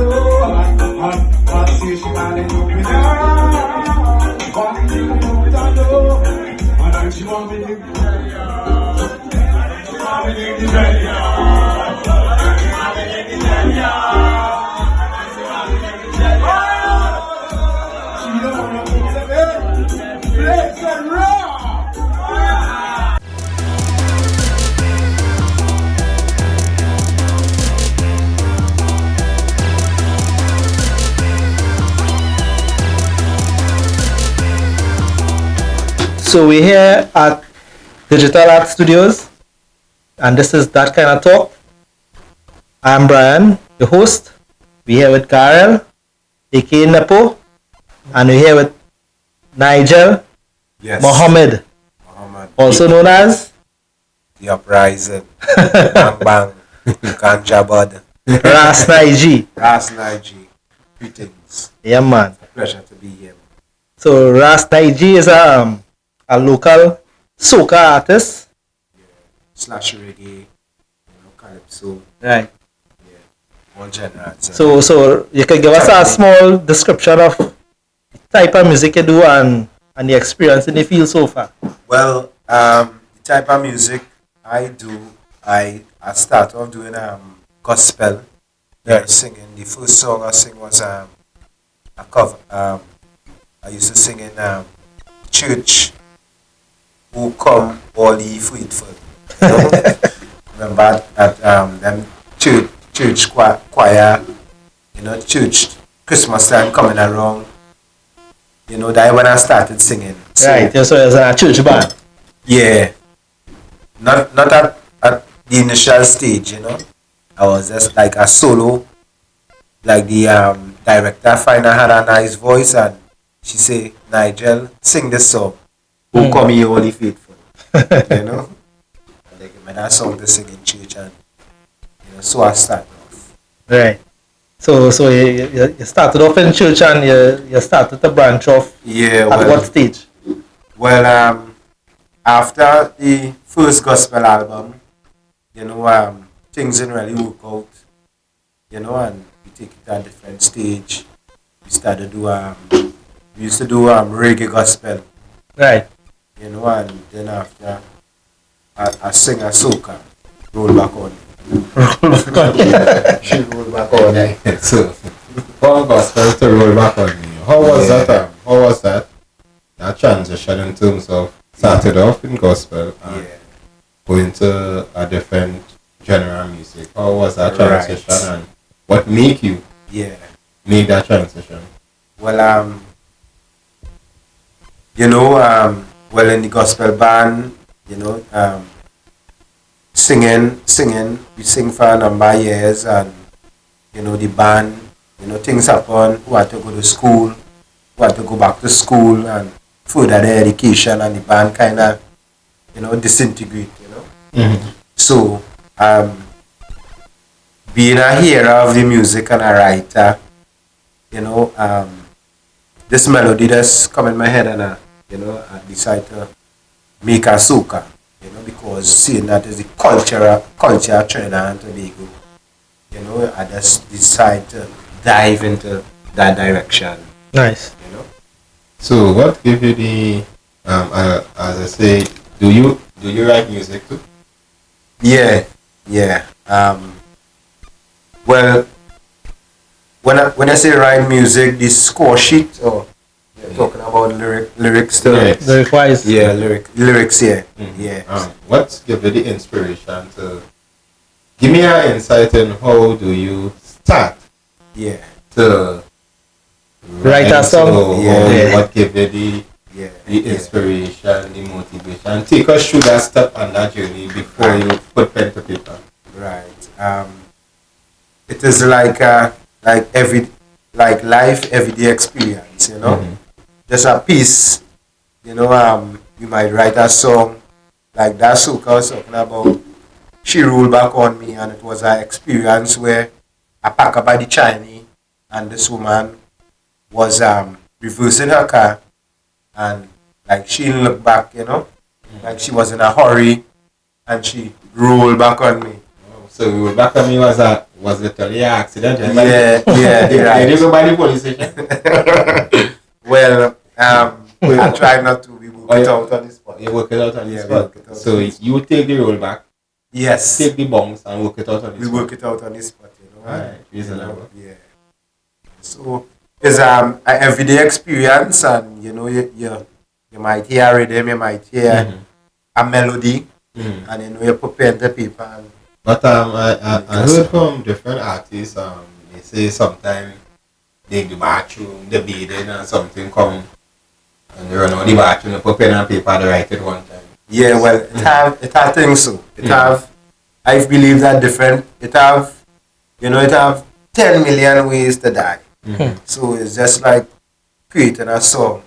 so hot, see she calling me down. One thing you don't know, and then she want me to tell ya. She want me to tell ya. She want me to tell ya. She want me to tell ya. She don't wanna put the bed, flex and raw. So we're here at Digital Art Studios, and this is That Kind of Talk. I'm Brian, the host. We're here with Karel, aka Nepo, and we're here with Nigel Mohammed, also known as The Uprising, Bang Bang, Kanjabad, Ras Nige. Ras Nige. Greetings. Yeah, man. It's a pleasure to be here. So Ras Nige is a local soca artist. Yeah. Slash reggae, calypso. Right. Yeah. All genres. So you can give us a small description of the type of music you do and the experience in the field so far. Well, the type of music I do, I start off doing gospel. Yeah, singing. The first song I sing was a cover. I used to sing in church. Who come all ye faithful. You know? Remember at them church choir, church Christmas time coming around. That when I started singing. So, right, so it was a church band. Yeah. Not at the initial stage, I was just like a solo. Like the director finally had a nice voice and she say, Nigel, sing this song. Who come here only faithful. And they give me that song to sing in church and so I started off. Right. So you started off in church and you started to branch off. Yeah. At what stage? Well, after the first gospel album, things didn't really work out. And we take it to a different stage. We started we used to do reggae gospel. Right. And then after I sing a soca, roll back on. She roll back on me. So, one gospel to roll back on me. How was that? How was that? That transition in terms of started off in gospel and going to a different genre of music. How was that transition and what make you make that transition? Well, well, in the gospel band, singing, we sing for a number of years and, the band, things happen, who had to go to school, who had to go back to school and further their education and the band kind of, disintegrate, Mm-hmm. So, being a hearer of the music and a writer, this melody just come in my head and I decide to make a soca, because seeing that is the culture of Trinidad and Tobago, I just decide to dive into that direction. Nice. So what give you the as I say, do you write music too? Yeah. Well, when I say write music, the score sheet or talking about lyrics too. Yes. Lyric-wise. Yeah, lyrics. Yeah, Mm-hmm. yeah. What give you the inspiration to give me an insight in how do you start Yeah. to Write a song? What give you the inspiration, the motivation? Take us through that step on that journey before you put pen to paper. Right. It is like life everyday experience, Mm-hmm. Just a piece, you might write a song like that soca I was talking about. She rolled back on me and it was an experience where I pack up by the Chinese and this woman was reversing her car and like she didn't look back, like she was in a hurry and she rolled back on me. So we were back on me was literally an accident. Yeah. Did you go by the police station? Well, I try not to. We work it out on the spot. You work it out on the Yeah, spot. So you take the roll back, Yes. take the bounce, and work it out on the We spot. work it out on the spot, Alright, reasonable. Yeah. So it's an everyday experience, and you might hear a rhythm, you might hear a melody, and you put pen to paper. And But I heard from different artists, they say sometimes they do bathroom, the bathing and something come and they run out the bathroom, they put pen and paper, they write it one time. yeah, well, it have things so. I believe that different. It have 10 million ways to die. So it's just like creating a song.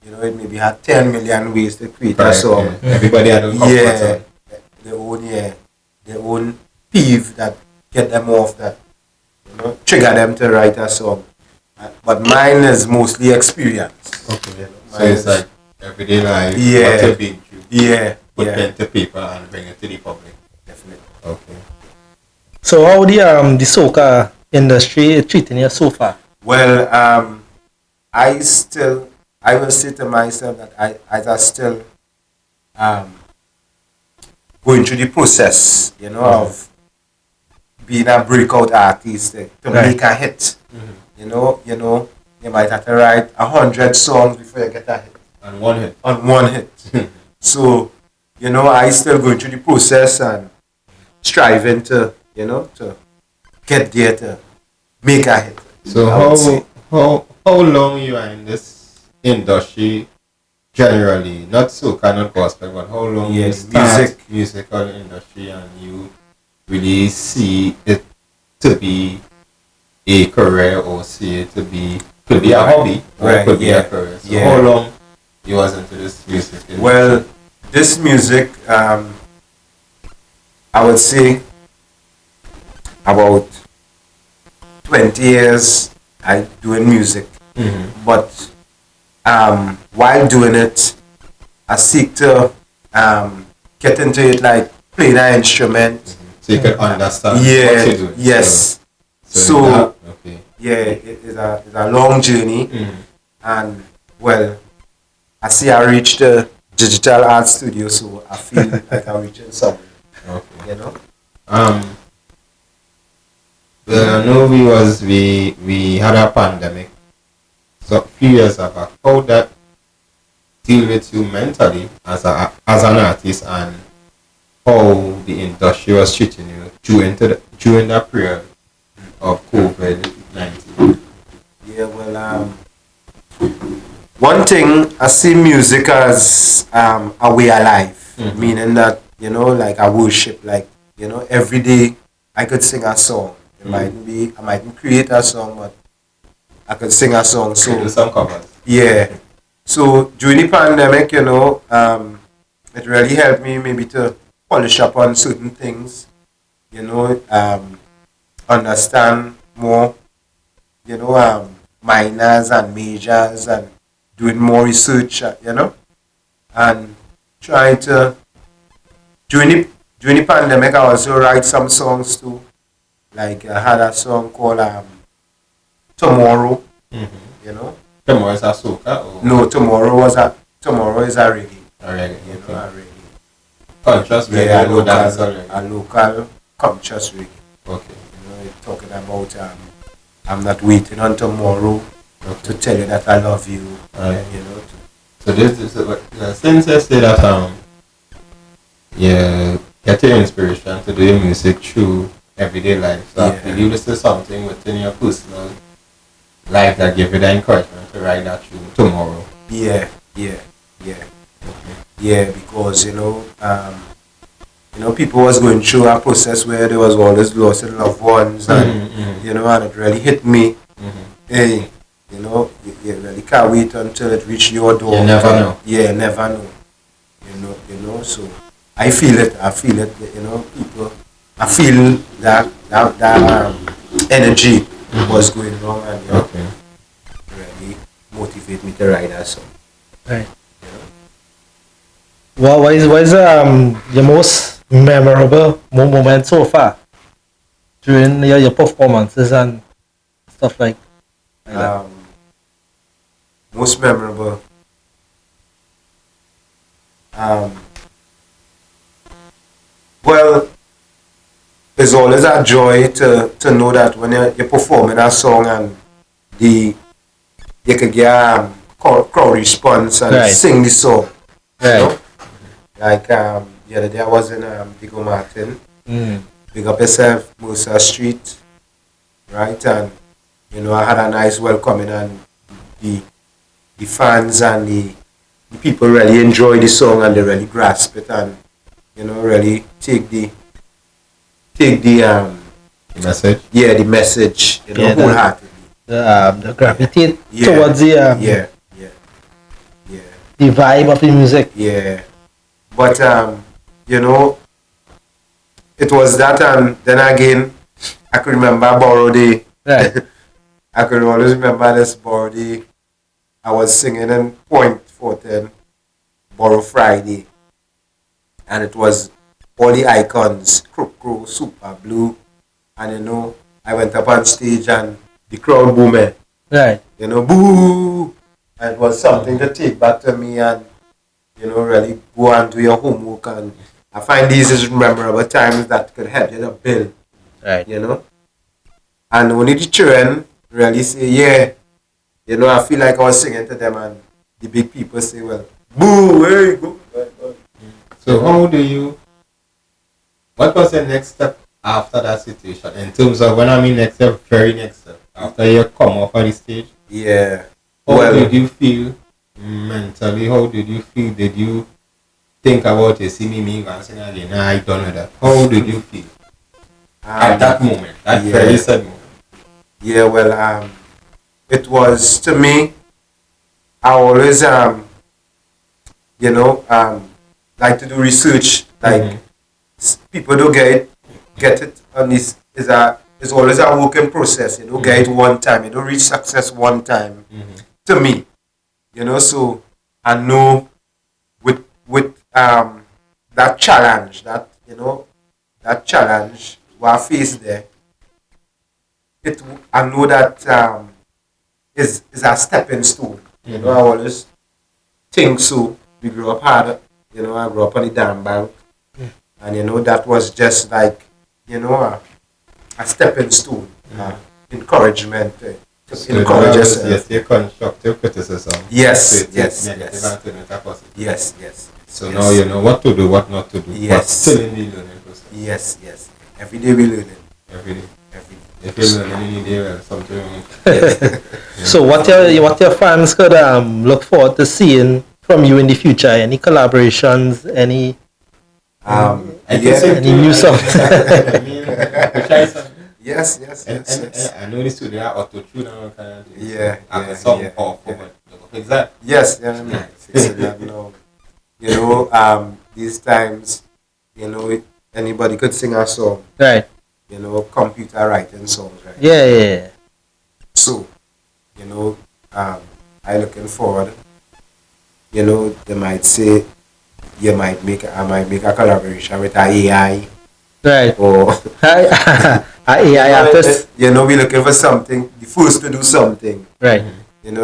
It maybe had 10 million ways to create a song. Yeah. Everybody had a comfort zone. Their own peeve that get them off, that trigger them to write a song. But mine is mostly experience. Okay. So it's like everyday life, what you've been through. Yeah. Put pen to paper and bring it to the public. Definitely. Okay. So how the soca industry is treating you so far? Well, I will say to myself that I still going through the process, of being a breakout artist to make a hit. You might have to write 100 songs before you get a hit. And one hit. On one hit. So, I still going through the process and striving to get there to make a hit. So how long you are in this industry generally? Not soca, not gospel, but how long you start musical industry and you really see it to be a career or see it could be a hobby or could be a career. So how long you was into this music industry? Well, this music, I would say about 20 years I doing music. But while doing it, I seek to get into it like playing an instrument. So you can understand what you're doing. Yes. So it's a long journey. And well, I see I reached the digital art studio, so I feel like I'm reaching somewhere. Okay. Well, I know we had a pandemic so a few years back. How that deal with you mentally as an artist, and how the industry was treating you during that period of COVID-19? Yeah, well, one thing, I see music as a way of life, meaning that like I worship, like every day I could sing a song. I mightn't create a song, but I could sing a song. So do some covers. Yeah. So during the pandemic, it really helped me maybe to polish up on certain things. Understand more. Minors and majors, and doing more research. And trying to during the pandemic, I also write some songs too. Like I had a song called Tomorrow. Tomorrow is a soca? Or? No, Tomorrow is a reggae. A reggae. A reggae. Conscious reggae. A local conscious reggae. Okay. Talking about I'm not waiting on tomorrow to tell you that I love you. So this is since you say that get your inspiration to do your music through everyday life. So I believe this is something within your personal life that give you the encouragement to write that through tomorrow. Yeah. Because people was going through a process where there was always loss of loved ones, and and it really hit me. Hey, you really can't wait until it reach your door. You never know. Yeah, never know. So I feel it. People. I feel that energy was going wrong, and really motivate me to write that song. Right. Well, what is your most memorable moment so far during your performances and stuff like that? Most memorable. Well, it's always a joy to know that when you're performing a song and you can get crowd response and Right. sing the song. You Right. know? Like the other day I was in Diego Martin. Mm. Big up yourself, Musa Street, right? And I had a nice welcoming, and the fans and the people really enjoy the song and they really grasp it and really take the Message. the message Yeah, wholeheartedly. The gravitate Yeah. towards the Yeah. the vibe of the music. Yeah. But it was that, and then again I could remember Borrow Day. Right. I could always remember this Borrow Day. I was singing in Point 410 Borrow Friday, and it was all the icons, Crook Crow, Super Blue, and I went up on stage and the crowd booming, Right. boo, and it was something to take back to me and really go and do your homework, and I find these is memorable times that could help you to build, Right. and only the children really say, yeah, I feel like I was singing to them, and the big people say, well, boo, here you go. So what was the next step after that situation? In terms of, when I mean next step, very next step, after you come off on the stage, Yeah. how did you feel mentally? How did you feel? Did you think about it? See me going sing again? Nah, I don't know that. How did you feel at that moment? That yeah. very sad moment. Yeah, well, it was, to me, I always, like to do research. Like, people don't get it on this. It's always a working process. You don't get it one time. You don't reach success one time. To me, so I know with that challenge, that challenge what I face there, I know that is a stepping stone. I always think so. We grew up hard. I grew up on the dam bank, and that was just like a stepping stone, encouragement. So Encourage yourself. yes, your constructive criticism. Yes, to yes, negative yes. and turn it a positive. Yes. So yes. now you know what to do, what not to do. But Yes. still in the learning process. Yes. Every day we learning. Every day. Every day. If you learn any day, well, something wrong. Yes. So what your fans could look forward to seeing from you in the future? Any collaborations? Any I can yeah. sing Any too. new song? I mean, I try some. Yes. And I know this studio are auto-tune and kind of things. Yeah, I can yeah, song yeah, powerful, yeah. but fix that. Yes, I mean, fixing that now. These times, anybody could sing a song. Right. Computer writing songs, right? Yeah. So, I looking forward. They might say I might make a collaboration with an AI Right. or AI artist. we looking for something, the first to do something. Right. And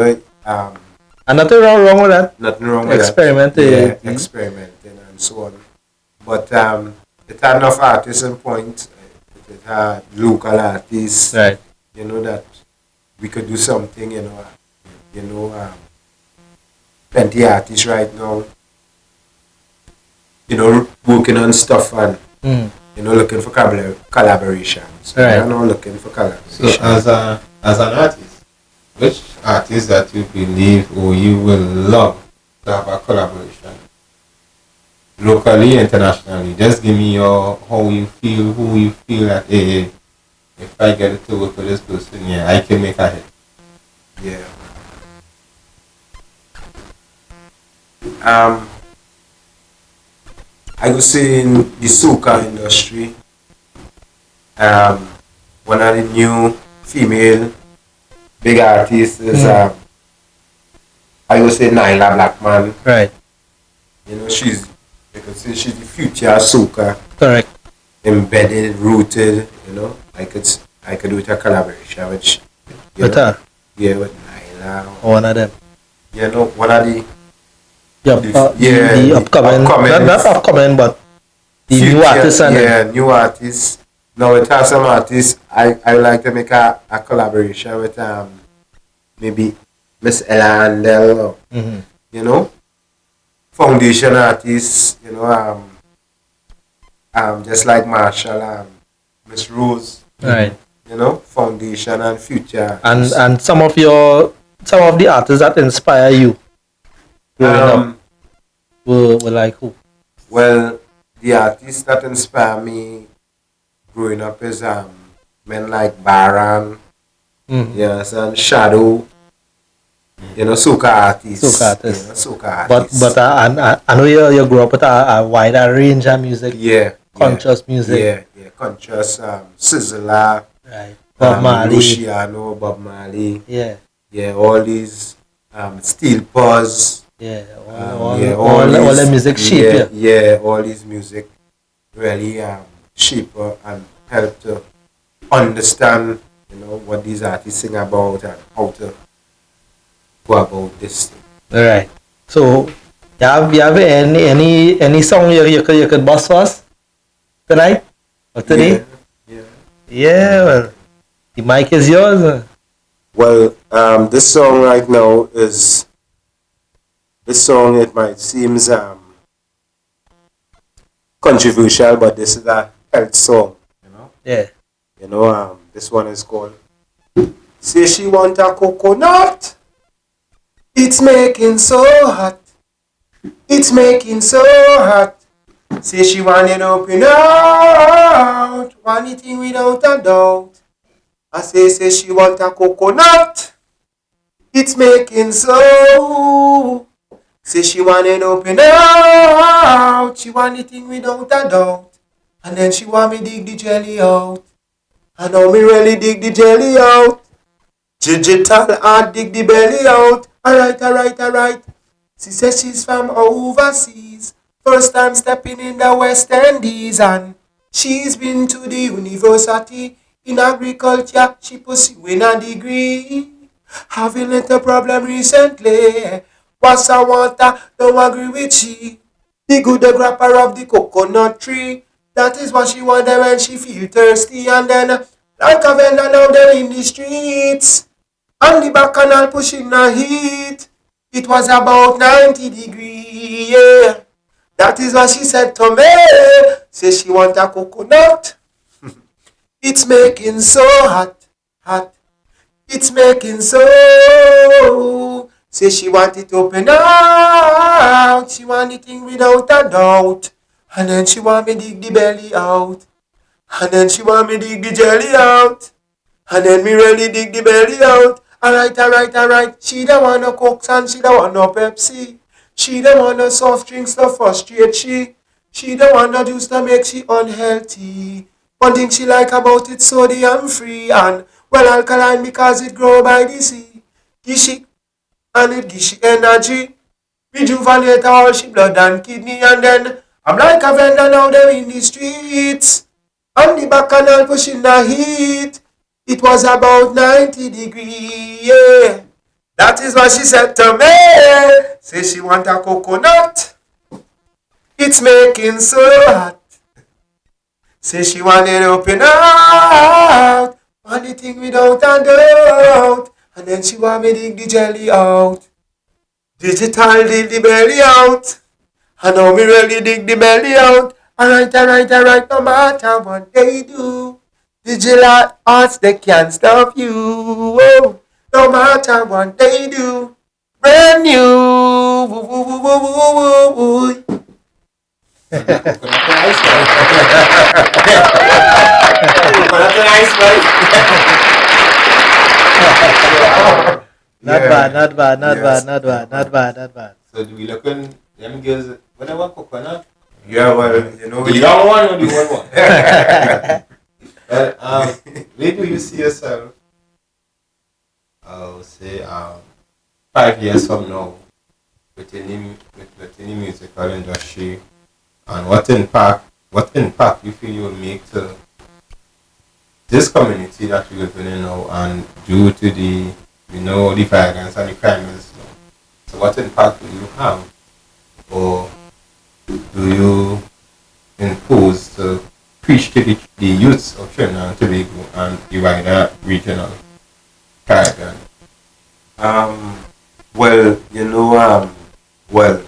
And nothing wrong with that. nothing wrong with Experimenting. that. Yeah, experimenting and so on. But it had enough artists in Point. It had local artists. Right. That we could do something. Plenty artists right now. Working on stuff and looking for collaborations. Right. We're not looking for So collaboration. as an artist, which artist that you believe or you will love to have a collaboration? Locally, internationally. Just give me how you feel, who you feel that if I get to work with this person, yeah, I can make a hit. Yeah. I would say in the soca industry, one of the new female big artists is I would say Nyla Blackman. Right. You could say she's the future of soca. Correct. embedded, rooted. You know, I could do it a collaboration with With her, with Nyla. one of them. You know, one of the The upcoming, not upcoming, but the new future, artists and new artists. Now it has some artists. I would like to make a collaboration with maybe Miss Ella Handel or you know, foundation artists, you know, just like Marshall, Miss Rose, right. you know, foundation and future artists. And some of the artists that inspire you growing up were like who? Well, the artists that inspire me growing up is men like Baran, yes, and Shadow, you know, Soca Artist. Soca Artist. You know, Soca Artist. But I know you grew up with a wider range of music. Yeah. Conscious music. Yeah. Conscious, Sizzler, Right. Bob Marley. Luciano, Bob Marley. Yeah. Yeah, all these, Steel Pause. Yeah. All All the music shape. Yeah, all these music really shape and help to understand, you know, what these artists sing about and how to go about this thing. All right. So, you have any song you could bust for us tonight or today? Yeah. Well, the mic is yours. Well, this song right now is it might seem controversial, but this is a health song, you know. Yeah. You know, this one is called Say She Want a Coconut. It's making so hot. It's making so hot. Say she want it open out. Want it in without a doubt. I say she want a coconut. It's making so. Say she want it open out. She want it in without a doubt. And then she want me dig the jelly out. I know me really dig the jelly out. Digital art dig the belly out. Alright. She says she's from overseas. First time stepping in the West Indies. And she's been to the university in agriculture. She pursuing a degree. Having a little problem recently. What's I want don't agree with she. The good the grapper of the coconut tree. That is what she wanted when she feel thirsty. And then like a vendor now there in the streets. And the back canal pushing the heat. It was about 90 degrees, yeah. That is what she said to me. Say she want a coconut. It's making so hot. It's making so. Say she want it open out. She want it in without a doubt. And then she want me dig the belly out. And then she want me dig the jelly out. And then me really dig the belly out. Alright. She don't want no Cokes and she don't want no Pepsi. She don't want no soft drinks to frustrate she. She don't want no juice to make she unhealthy. One thing she like about it sodium free and well alkaline because it grow by the sea. Gishi and it gives she energy. Rejuvenate all she blood and kidney and then I'm like a vendor now there in the streets. On the back canal pushing the heat. It was about 90 degrees, yeah. That is what she said to me. Say she want a coconut. It's making so hot. Say she want it open out. Want the thing without a doubt. And then she want me dig the jelly out. Digital dig the belly out. I know me really dig the belly out. Alright, no matter what they do. Digital arts, they can't stop you. Oh, no matter what they do. Brand new. Woo, woo, woo, woo, woo, woo, woo. Not bad. So do we look in them girls when I want coconut? Yeah, well, you know. The young one or the old one? Well, where do you see yourself? I'll say 5 years from now within the musical industry, and what impact what impact you feel you will make to this community that we live in now, and due to the the violence and the crime is now. So what impact do you have, or do you impose to preach to the youths of Trinidad and Tobago and the wider regional Caribbean? Well, well,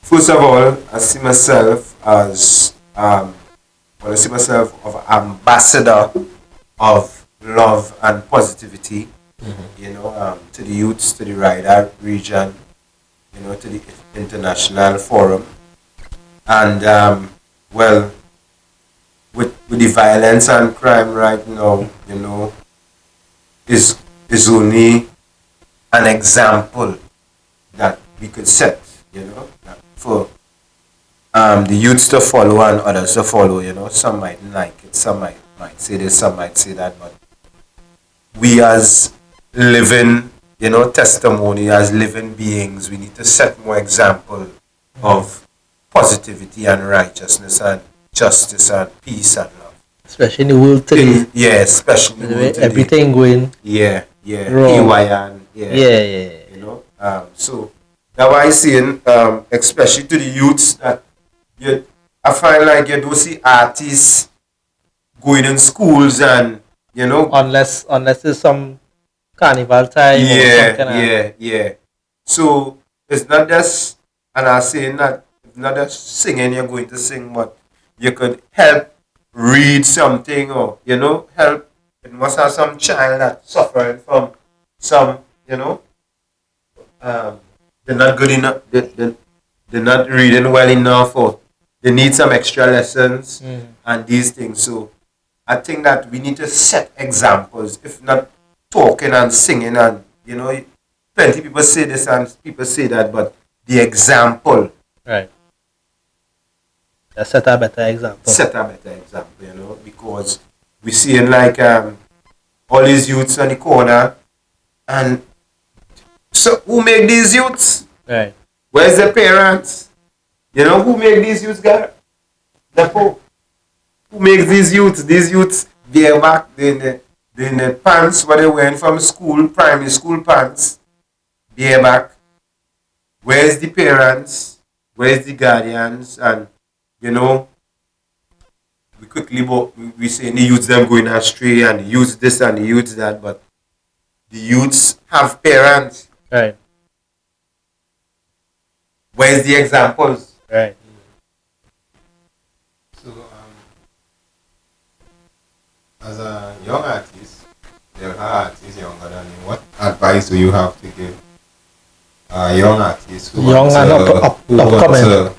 first of all, I see myself as I see myself as ambassador of love and positivity. To the youths, to the wider region, to the international forum, and well, with the violence and crime right now, is only an example that we could set, for the youths to follow and others to follow. Some might like it, some might say this, some might say that, but we as living, testimony, as living beings, we need to set more example of positivity and righteousness and justice and peace and love. Especially in the world today. Yeah, especially in the world today. Everything going Yeah, wrong. AYN, Yeah. So that's why I'm saying, especially to the youths, that I find like you don't see artists going in schools and unless there's some carnival time or something. Yeah. So it's not just, and I'm saying that it's not just singing you're going to sing, but you could help read something, or help. It must have some child that's suffering from some, they're not good enough, they're not reading well enough, or they need some extra lessons and these things. So I think that we need to set examples, if not talking and singing, and plenty people say this and people say that, but the example, Right. Set a better example. Because we seeing like all these youths on the corner, and so who make these youths? Right. Where's the parents? Who make these youths, guys? Who makes these youths? These youths, they're back in the pants what they wearing from school, primary school pants. They're back. Where's the parents? Where's the guardians? And we quickly we say the youths them going astray, and the youths this and the youths that, but the youths have parents. Right. Where's the examples? Right. So, as a young artist, there are artists younger than you. What advice do you have to give a young artist who Young and upcoming, to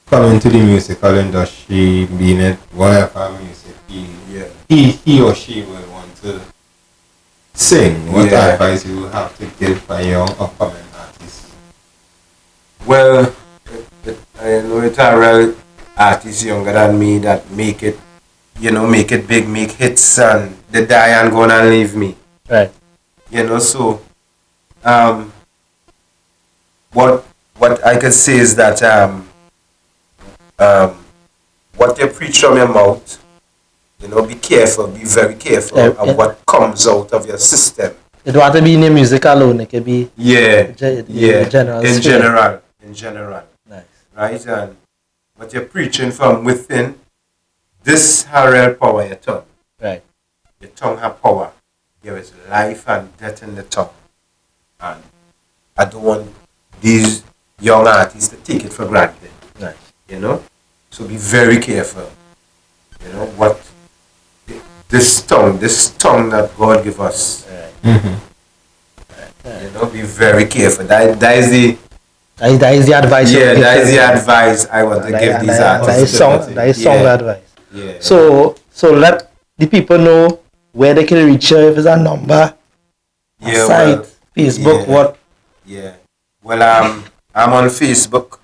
come into the musical industry, being it whatever music he or she will want to sing? What advice you have to give a young upcoming artist? Well, I know it's a real artists younger than me that make it big, make hits, and they die and go on and leave me. Right. So what I can say is that what you preach from your mouth, be careful, be very careful of what comes out of your system. It don't have to be in the music alone, it can be in general. Nice. Right? And what you're preaching from within, this has real power, your tongue. Right. Your tongue has power. There is life and death in the tongue. And I don't want these young artists to take it for granted. Nice. So be very careful. What this tongue that God give us. Right. Be very careful. That is the advice. That is the advice I want to give these artists. That is song advice. Yeah. So let the people know where they can reach you, if it's a number, a site, Facebook, what? Yeah. Well, I'm on Facebook.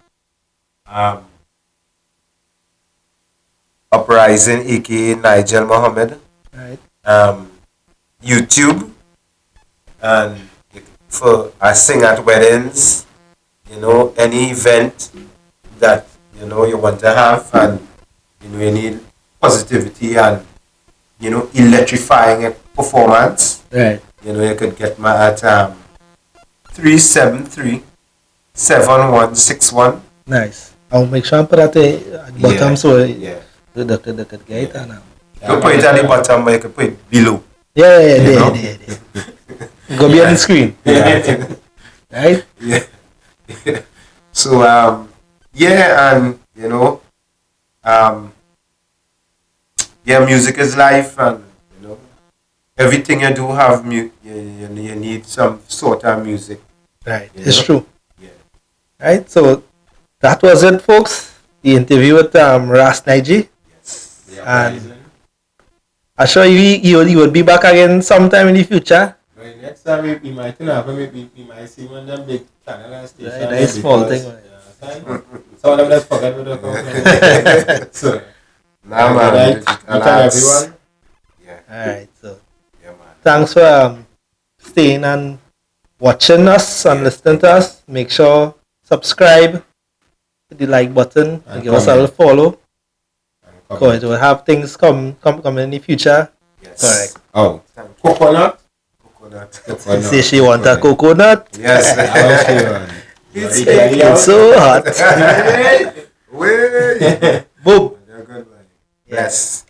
Uprising, aka Nigel Mohammed. Right. YouTube, and I sing at weddings. Any event that you know, you want to have, and you know, you need positivity and you know, electrifying a performance. Right. You know, you could get me at 373-7161. Nice. I'll make sure I put that at the bottom Yeah, so yeah. they could get it now. You can put it at the bottom, but you can put it below. Yeah, You know? there. Go be on the screen. Yeah. Right? Yeah. So yeah, and you know, yeah, music is life, and you know, everything you do have you need some sort of music. Right. You It's know? true. Yeah. Right? So that was it, folks. The interview with Ras Nige. And I'm sure you would be back again sometime in the future. Right, next time we might see one of them big channel and station. Right, that is small thing. Some of them just forget what they're talking. So, Nah, good man. night, Digital each and arts. everyone. Yeah. Alright, so Yeah, man. thanks for staying and watching us and listening to us. Make sure subscribe, hit the like button, and give us a little follow. Because we'll have things come in the future. Yes. Correct. Oh, Thank you. coconut. Coconut. Say she want a coconut. Yes. It's so hot. Way. Boom. You're good, man. Yes.